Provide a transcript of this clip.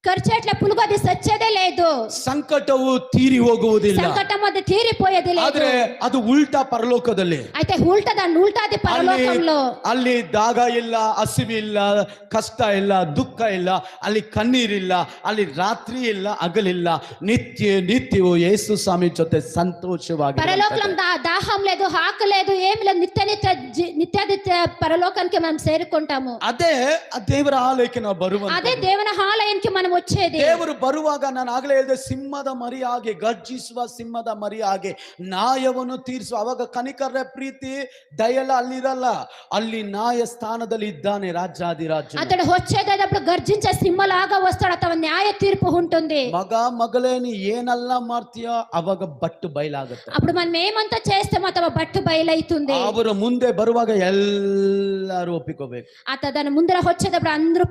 ఖర్చేట్ల పులుగు అది సచ్చేదే లేదు. ಸಂಕಟವು ತೀರಿ ಹೋಗುವುದಿಲ್ಲ. సంకటం అది తీరిపోయేది లేదు. ಆದ್ರೆ ಅದು ಉಲ್ಟಾ ಪರಲೋಕದಲ್ಲಿ. అయితే దాని ఉల్టాది పరలోకంలో. ಅಲ್ಲಿ ದಾಗ ಇಲ್ಲ, ಹಸಿವಿಲ್ಲ, ಕಷ್ಟ ಇಲ್ಲ, ದುಃಖ ಇಲ್ಲ, ಅಲ್ಲಿ ಕಣ್ಣೀರಿಲ್ಲ, ಅಲ್ಲಿ ರಾತ್ರಿ ಇಲ್ಲ, ಹಗಲಿಲ್ಲ, ನಿತ್ಯವೂ ಯೇಸು ಸ್ವಾಮಿ ಜೊತೆ ಸಂತೋಷವಾಗಿ. పరలోకంలో దాహం లేదు, ఆకలి లేదు, ఏమి లేదు. నిత్య పరలోకానికి మనం చేరుకుంటాము. ಅದೇ ದೇವರ ಆಲಯಕ್ಕೆ ನಾವು ಬರುವಂತ. అదే దేవుని ఆలయానికి మనం వచ్చేది. ದೇವರು ಬರುವಾಗ ನಾನು ಆಗಲೇ ಹೇಳಿದೆ, ಸಿಂಹದ ಮರಿ ಹಾಗೆ, ಗರ್ಜಿಸುವ ಸಿಂಹದ ಮರಿ ಹಾಗೆ ನ್ಯಾಯವನ್ನು ತೀರಿಸುವ. ಅವಾಗ ಕನಿಕರ ಪ್ರೀತಿ ದಯೆಲ್ಲ ಅಲ್ಲಿರಲ್ಲ, ಅಲ್ಲಿ ನ್ಯಾಯ ಸ್ಥಾನದಲ್ಲಿ ಇದ್ದಾನೆ ರಾಜಾದಿರಾಜ. అతడు వచ్చేటప్పుడు గర్జించే సింహలాగా వస్తాడు. అతని న్యాయ తీర్పు ఉంటుంది. ಮಗ ಮಗಳೇ ನೀ ಏನೆಲ್ಲ ಮಾಡ್ತೀಯೋ ಅವಾಗ ಬಟ್ಟು ಬಯಲಾಗುತ್ತೆ. అప్పుడు మనం ఏమంతా చేస్తామో అతవ బట్టు బయలైతుంది. ಅವರು ಮುಂದೆ ಬರುವಾಗ ಎಲ್ಲರೂ ಒಪ್ಪಿಕೋಬೇಕು. అతను ముందర వచ్చేటప్పుడు అందరూ